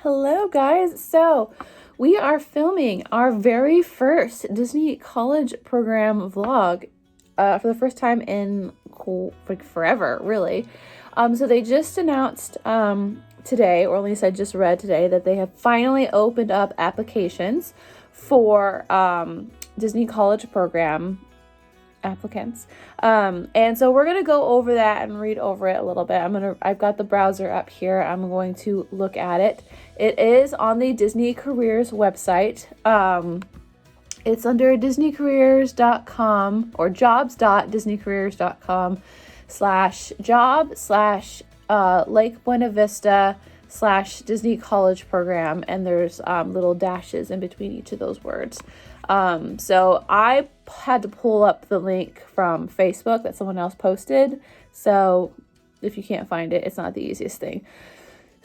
Hello guys, so we are filming our very first Disney College Program vlog for the first time in forever, really. So they just announced today, or at least I just read today, that they have finally opened up applications for Disney College Program applicants. And so we're gonna go over that and read over it a little bit. I've got the browser up here. I'm going to look at it. It is on the Disney Careers website. It's under disneycareers.com or jobs.disneycareers.com/job/Lake Buena Vista /Disney College Program, and there's little dashes in between each of those words. So I had to pull up the link from Facebook that someone else posted. So if you can't find it, it's not the easiest thing.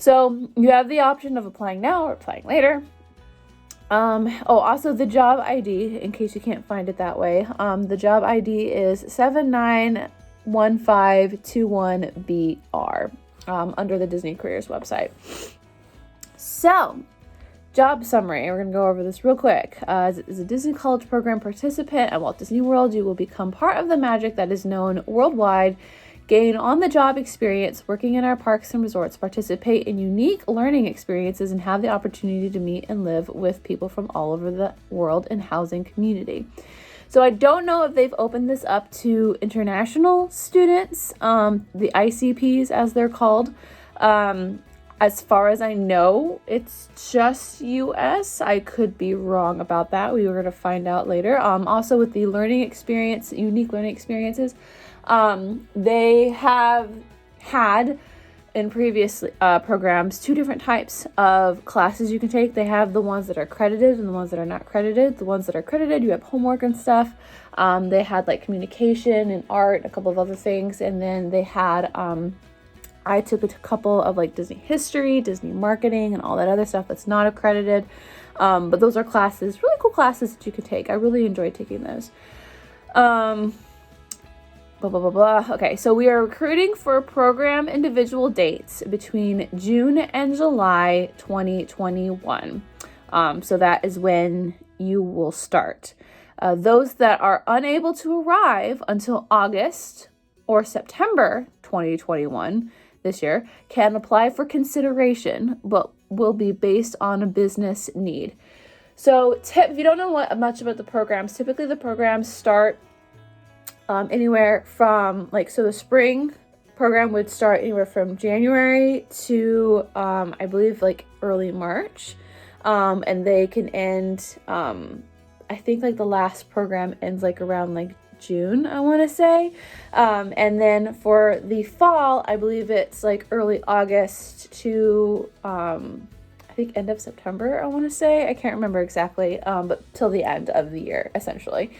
So you have the option of applying now or applying later. Also the job ID, in case you can't find it that way. The job ID is 791521BR under the Disney Careers website. So, job summary. We're going to go over this real quick. As a Disney College Program participant at Walt Disney World, you will become part of the magic that is known worldwide, gain on-the-job experience working in our parks and resorts, participate in unique learning experiences, and have the opportunity to meet and live with people from all over the world in housing community. So I don't know if they've opened this up to international students, the ICPs as they're called. As far as I know, it's just US. I could be wrong about that. We were going to find out later. Also with the learning experience, unique learning experiences, they have had in previous programs two different types of classes you can take. They have the ones that are credited and the ones that are not credited. The ones that are credited, you have homework and stuff. They had like communication and art, a couple of other things. And then they had, I took a couple of like Disney history, Disney marketing, and all that other stuff that's not accredited. But those are classes, really cool classes that you could take. I really enjoyed taking those. Okay, so we are recruiting for program individual dates between June and July 2021. So that is when you will start. Those that are unable to arrive until August or September 2021 this year can apply for consideration, but will be based on a business need. So if you don't know much about the programs, typically the programs start anywhere from the spring program would start anywhere from January to I believe early March, and they can end I think the last program ends around June, I want to say, and then for the fall I believe it's early August to I think end of September, I want to say. I can't remember exactly, but till the end of the year essentially.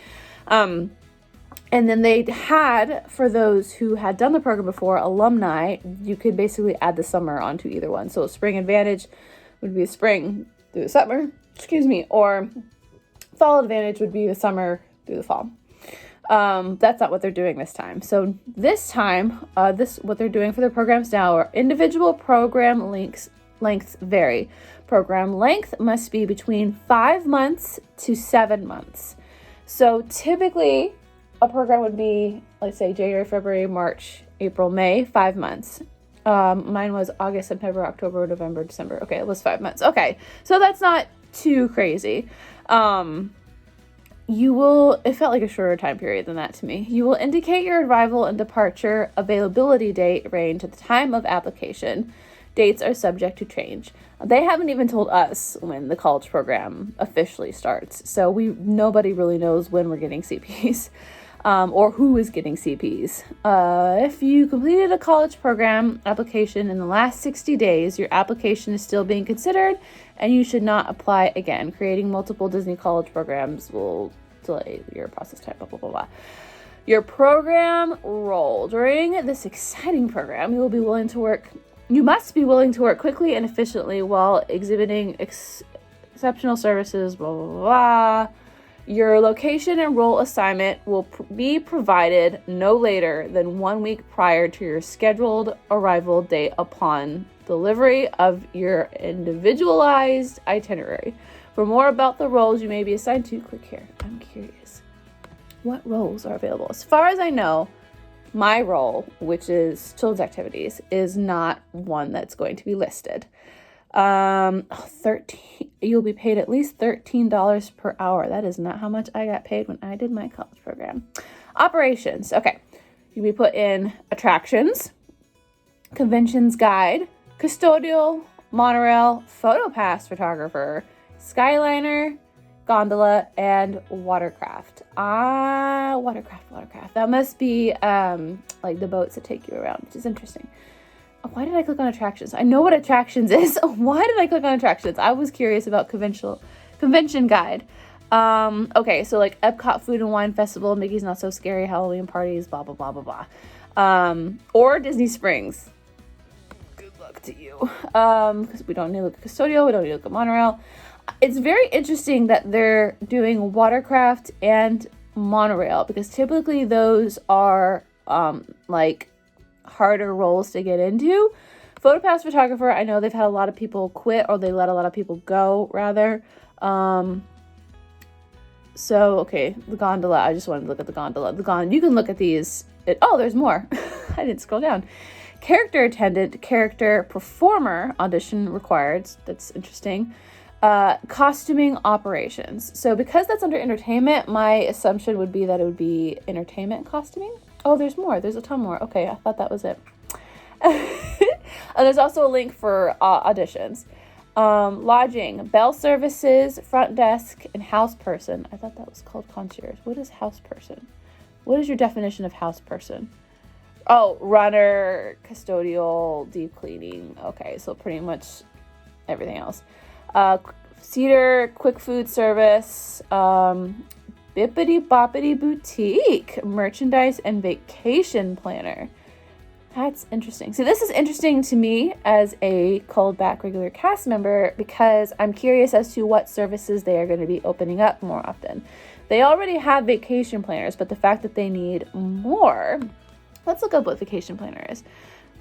And then they had, for those who had done the program before, alumni, you could basically add the summer onto either one. So Spring Advantage would be the spring through the summer, or Fall Advantage would be the summer through the fall. That's not what they're doing this time. So this time, what they're doing for their programs now are individual program lengths vary. Program length must be between 5 months to 7 months. So typically, a program would be, let's say, January, February, March, April, May, 5 months. Mine was August, September, October, November, December. Okay, it was 5 months. Okay, so that's not too crazy. It felt like a shorter time period than that to me. You will indicate your arrival and departure availability date range at the time of application. Dates are subject to change. They haven't even told us when the college program officially starts, so nobody really knows when we're getting CPs. Or who is getting CPs. If you completed a college program application in the last 60 days, your application is still being considered and you should not apply again. Creating multiple Disney college programs will delay your process time, blah, blah, blah, blah. Your program role. During this exciting program, you must be willing to work quickly and efficiently while exhibiting exceptional services, blah, blah, blah. Your location and role assignment will be provided no later than 1 week prior to your scheduled arrival date upon delivery of your individualized itinerary. For more about the roles you may be assigned to, click here. I'm curious. What roles are available? As far as I know, my role, which is children's activities, is not one that's going to be listed. 13, you'll be paid at least $13 per hour. That is not how much I got paid when I did my college program. Operations. Okay. You'll be put in attractions, conventions guide, custodial, monorail, photo pass photographer, skyliner, gondola, and watercraft. Watercraft. That must be like the boats that take you around, which is interesting. Why did I click on attractions? I know what attractions is. Why did I click on attractions? I was curious about convention guide. Okay, so like Epcot Food and Wine Festival, Mickey's Not So Scary, Halloween parties, blah, blah, blah, blah, blah. Or Disney Springs. Good luck to you. Because we don't need to look at custodial, we don't need to look at monorail. It's very interesting that they're doing watercraft and monorail, because typically those are like harder roles to get into. Photo pass photographer, I know they've had a lot of people quit, or they let a lot of people go rather. So okay, the gondola, I just wanted to look at the gondola. You can look at these. There's more. I didn't scroll down. Character attendant, character performer, audition required. That's interesting. Costuming operations. So because that's under entertainment, my assumption would be that it would be entertainment costuming. Oh, there's more. There's a ton more. Okay, I thought that was it. And there's also a link for auditions. Lodging, bell services, front desk, and house person. I thought that was called concierge. What is house person? What is your definition of house person? Oh, runner, custodial, deep cleaning. Okay, so pretty much everything else. Cedar, quick food service, Bippity Boppity Boutique, merchandise and vacation planner. That's interesting. So this is interesting to me as a called back regular cast member, because I'm curious as to what services they are going to be opening up more often. They already have vacation planners, but the fact that they need more, let's look up what vacation planner is.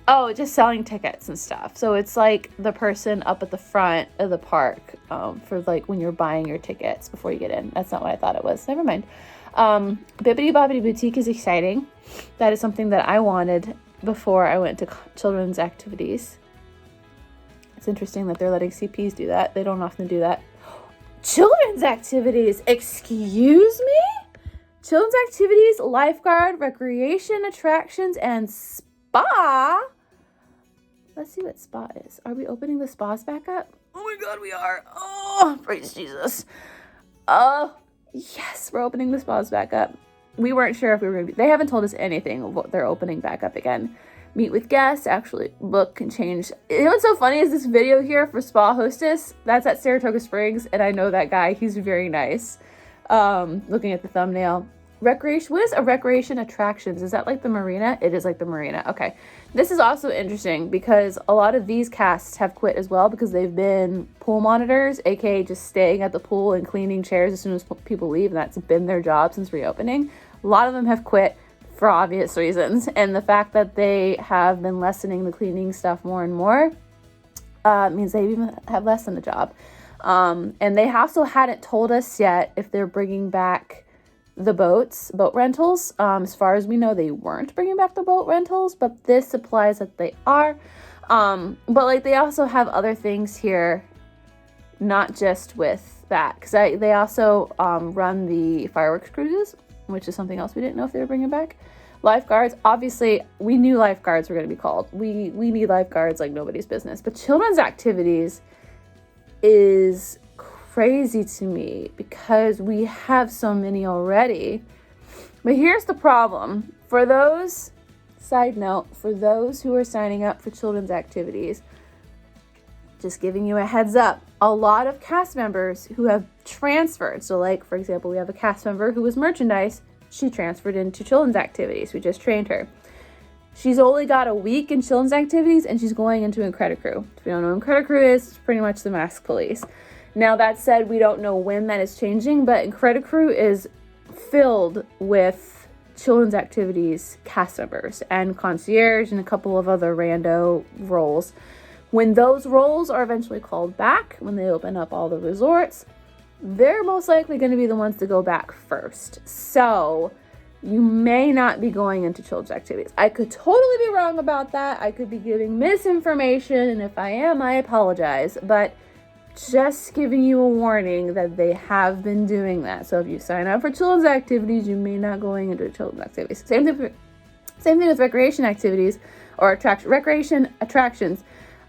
Oh, just selling tickets and stuff. So it's like the person up at the front of the park for like when you're buying your tickets before you get in. That's not what I thought it was. Never mind. Bippity Boppity Boutique is exciting. That is something that I wanted before I went to children's activities. It's interesting that they're letting CPs do that. They don't often do that. Children's activities, excuse me? Children's activities, lifeguard, recreation, attractions, and spa. Let's see what spa is. Are we opening the spas back up? Oh my God, we are. Oh, praise Jesus. Yes, we're opening the spas back up. We weren't sure if we were going to be. They haven't told us anything of what they're opening back up again. Meet with guests, actually book and change. You know what's so funny is this video here for spa hostess. That's at Saratoga Springs, and I know that guy. He's very nice. Looking at the thumbnail. Recreation. What is a recreation attractions? Is that like the marina? It is like the marina. Okay. This is also interesting because a lot of these casts have quit as well because they've been pool monitors, aka just staying at the pool and cleaning chairs as soon as people leave, and that's been their job since reopening. A lot of them have quit for obvious reasons, and the fact that they have been lessening the cleaning stuff more and more means they even have less than a job. And they also hadn't told us yet if they're bringing back the boat rentals. As far as we know, they weren't bringing back the boat rentals, but this implies that they are. But like they also have other things here, not just with that, because they also run the fireworks cruises, which is something else we didn't know if they were bringing back. Lifeguards, obviously, we knew lifeguards were going to be called. We need lifeguards like nobody's business. But children's activities is crazy to me because we have so many already. But here's the problem. For those, side note, for those who are signing up for children's activities, just giving you a heads up, a lot of cast members who have transferred. So like, for example, we have a cast member who was merchandise. She transferred into children's activities. We just trained her. She's only got a week in children's activities and she's going into Credit Crew. If you don't know what Credit Crew is, it's pretty much the mask police. Now, that said, we don't know when that is changing, but Credit Crew is filled with children's activities cast members and concierge and a couple of other rando roles. When those roles are eventually called back, when they open up all the resorts, they're most likely going to be the ones to go back first. So you may not be going into children's activities. I could totally be wrong about that. I could be giving misinformation, and if I am, I apologize. But just giving you a warning that they have been doing that. So if you sign up for children's activities, you may not going into children's activities. Same thing with recreation activities or recreation attractions.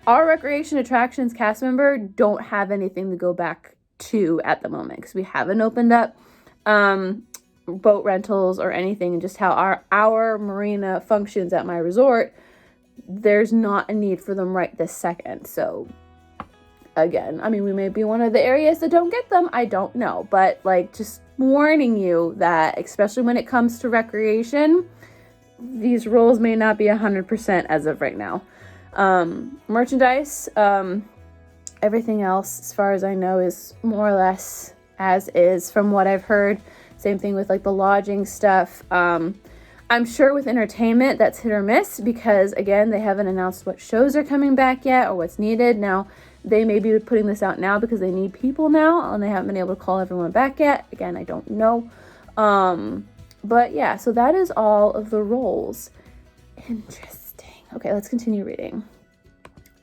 Our recreation attractions cast member don't have anything to go back to at the moment because we haven't opened up boat rentals or anything, and just how our marina functions at my resort, there's not a need for them right this second. So again, I mean, we may be one of the areas that don't get them. I don't know. But like, just warning you that, especially when it comes to recreation, these rules may not be 100% as of right now. Merchandise, everything else, as far as I know, is more or less as is from what I've heard. Same thing with like the lodging stuff. I'm sure with entertainment, that's hit or miss because, again, they haven't announced what shows are coming back yet or what's needed. Now, they may be putting this out now because they need people now and they haven't been able to call everyone back yet. Again, I don't know. But yeah, so that is all of the roles. Interesting. Okay, let's continue reading.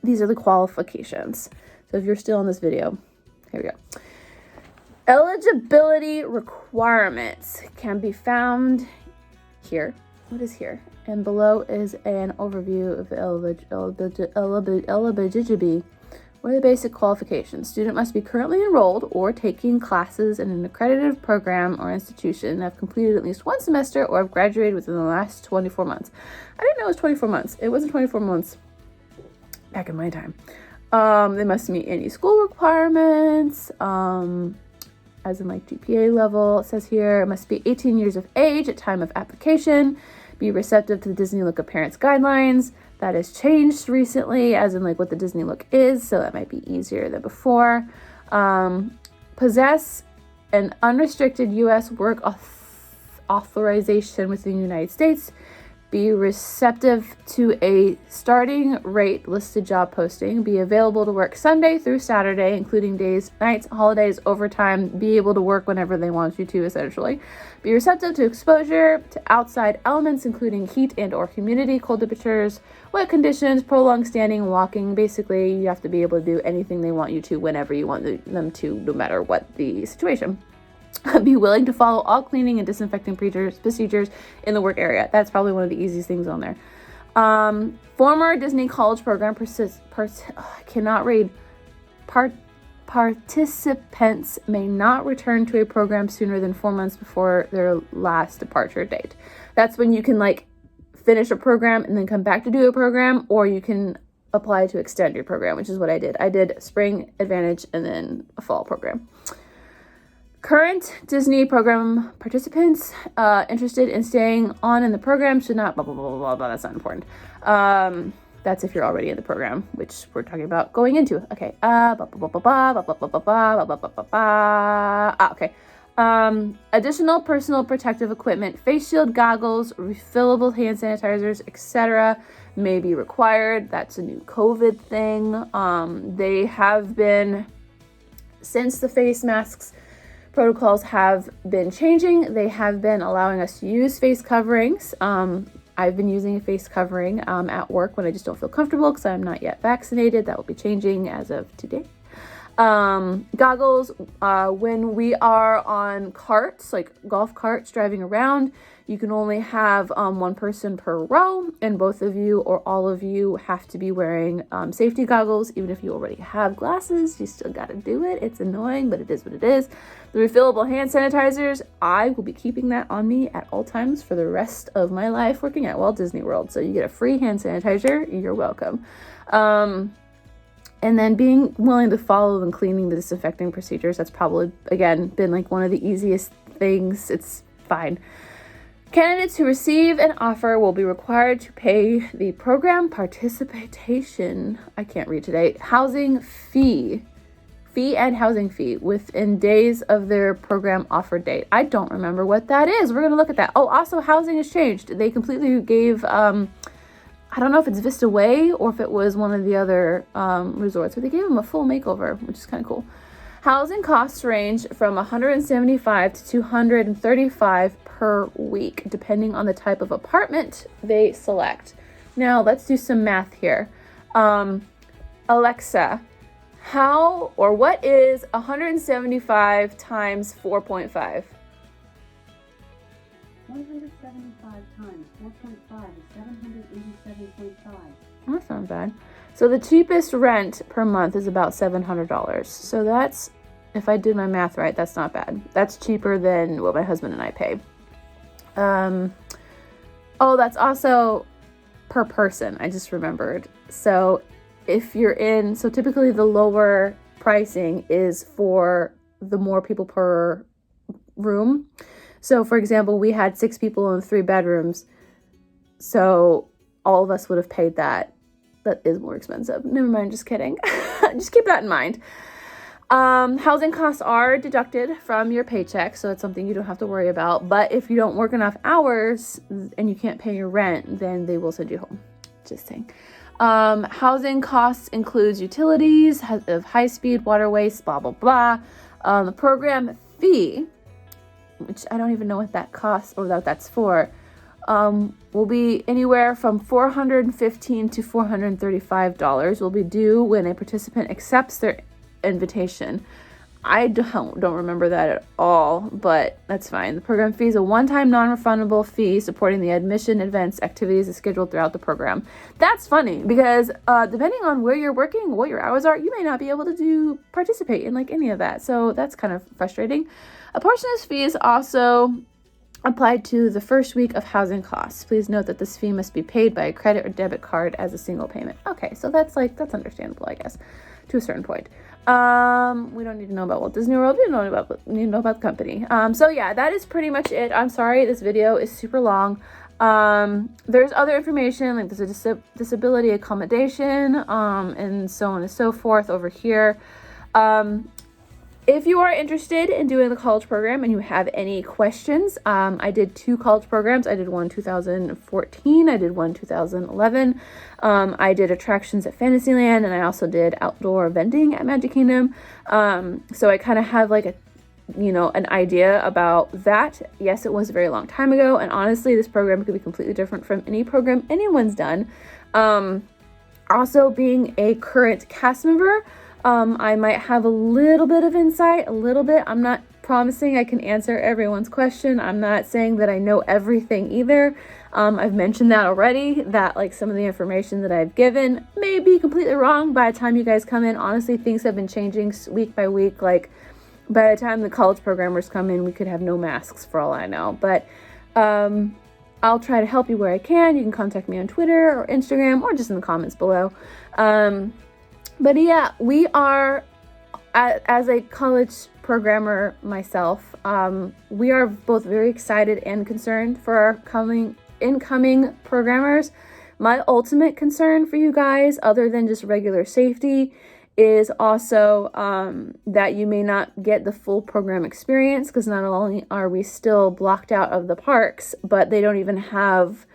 These are the qualifications. So if you're still in this video, here we go. Eligibility requirements can be found here. What is here? And below is an overview of eligibility. What are the basic qualifications? Student must be currently enrolled or taking classes in an accredited program or institution and have completed at least one semester or have graduated within the last 24 months. I didn't know it was 24 months. It wasn't 24 months back in my time. They must meet any school requirements, as in like GPA level. It says here, it must be 18 years of age at time of application, be receptive to the Disney Look Appearance Guidelines. That has changed recently, as in like what the Disney Look is, so that might be easier than before. Possess an unrestricted U.S. work authorization within the United States. Be receptive to a starting rate listed job posting. Be available to work Sunday through Saturday, including days, nights, holidays, overtime. Be able to work whenever they want you to, essentially. Be receptive to exposure to outside elements, including heat and or humidity, cold temperatures, wet conditions, prolonged standing and walking. Basically, you have to be able to do anything they want you to whenever you want them to, no matter what the situation. Be willing to follow all cleaning and disinfecting procedures in the work area. That's probably one of the easiest things on there. Former Disney College Program participants may not return to a program sooner than 4 months before their last departure date. That's when you can like finish a program and then come back to do a program, or you can apply to extend your program, which is what I did. I did spring advantage and then a fall program. Current Disney program participants interested in staying on in the program should not blah, blah, blah, blah, blah. That's not important. That's if you're already in the program, which we're talking about going into. Okay. Okay. Additional personal protective equipment, face shield, goggles, refillable hand sanitizers, etc. may be required. That's a new COVID thing. They have been, since the face masks protocols have been changing, they have been allowing us to use face coverings. I've been using a face covering at work when I just don't feel comfortable because I'm not yet vaccinated. That will be changing as of today. Goggles, when we are on carts, like golf carts driving around, you can only have one person per row, and both of you or all of you have to be wearing safety goggles. Even if you already have glasses, you still got to do it. It's annoying, but it is what it is. The refillable hand sanitizers, I will be keeping that on me at all times for the rest of my life working at Walt Disney World. So you get a free hand sanitizer. You're welcome. And then being willing to follow and cleaning the disinfecting procedures. That's probably, again, been like one of the easiest things. It's fine. Candidates who receive an offer will be required to pay the program participation, I can't read today, housing fee fee and housing fee within days of their program offer date. I don't remember what that is. We're going to look at that. Oh, also housing has changed. They completely gave, I don't know if it's Vista Way or if it was one of the other resorts, but they gave them a full makeover, which is kind of cool. Housing costs range from $175 to $235 per week, depending on the type of apartment they select. Now, let's do some math here. Alexa, how or what is 175 times 4.5? 175 times 4.5 is 787.5. That's not bad. So the cheapest rent per month is about $700. So that's, if I did my math right, that's not bad. That's cheaper than what my husband and I pay. Oh, that's also per person. I just remembered. So if you're in, so typically the lower pricing is for the more people per room. So for example, we had 6 people in 3 bedrooms. So all of us would have paid that. That is more expensive. Never mind, just kidding. Just keep that in mind. Housing costs are deducted from your paycheck, so it's something you don't have to worry about. But if you don't work enough hours and you can't pay your rent, then they will send you home. Just saying. Housing costs includes utilities of high-speed waterways, blah, blah, blah. The program fee, which I don't even know what that costs or what that's for, will be anywhere from $415 to $435 will be due when a participant accepts their invitation. I don't remember that at all, but that's fine. The program fee is a one-time non-refundable fee supporting the admission, events, activities scheduled throughout the program. That's funny because depending on where you're working, what your hours are, you may not be able to participate in like any of that. So that's kind of frustrating. A portion of this fee is also applied to the first week of housing costs. Please note that this fee must be paid by a credit or debit card as a single payment. Okay, so that's understandable, I guess, to a certain point. We don't need to know about Walt Disney World. We need to know about the company. So yeah, that is pretty much it. I'm sorry, this video is super long. There's other information, like there's a disability accommodation, and so on and so forth over here. If you are interested in doing the college program and you have any questions, I did 2 college programs. I did one 2014. I did one 2011. I did attractions at Fantasyland, and I also did outdoor vending at Magic Kingdom. So I kind of have like an idea about that. Yes, it was a very long time ago, and honestly, this program could be completely different from any program anyone's done. Also, being a current cast member, I might have a little bit of insight, a little bit. I'm not promising I can answer everyone's question. I'm not saying that I know everything either. I've mentioned that already, that like some of the information that I've given may be completely wrong by the time you guys come in. Honestly, things have been changing week by week. Like by the time the college programmers come in, we could have no masks for all I know. But I'll try to help you where I can. You can contact me on Twitter or Instagram or just in the comments below. But yeah, we are, as a college programmer myself, we are both very excited and concerned for our incoming programmers. My ultimate concern for you guys, other than just regular safety, is also that you may not get the full program experience, because not only are we still blocked out of the parks, but they don't even have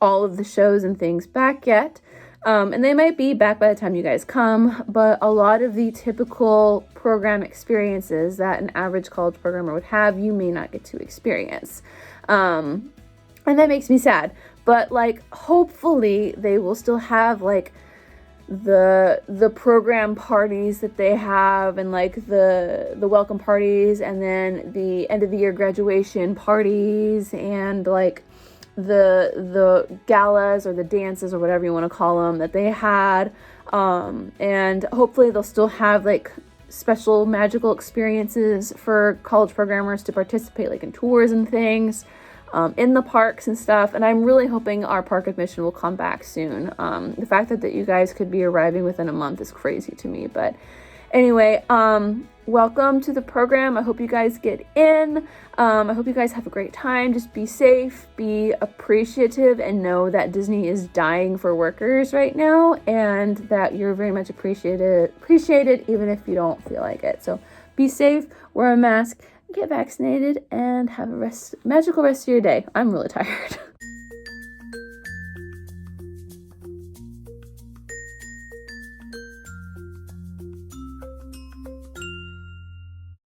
all of the shows and things back yet. And they might be back by the time you guys come, but a lot of the typical program experiences that an average college programmer would have, you may not get to experience. And that makes me sad. But like, hopefully they will still have like the program parties that they have, and like the welcome parties, and then the end of the year graduation parties, and like the galas or the dances or whatever you want to call them that they had, and hopefully they'll still have like special magical experiences for college programmers to participate, like in tours and things, in the parks and stuff. And I'm really hoping our park admission will come back soon. The fact that you guys could be arriving within a month is crazy to me, but anyway, welcome to the program. I hope you guys get in. I hope you guys have a great time. Just be safe, be appreciative, and know that Disney is dying for workers right now, and that you're very much appreciated even if you don't feel like it. So be safe, wear a mask, get vaccinated, and have a magical rest of your day. I'm really tired.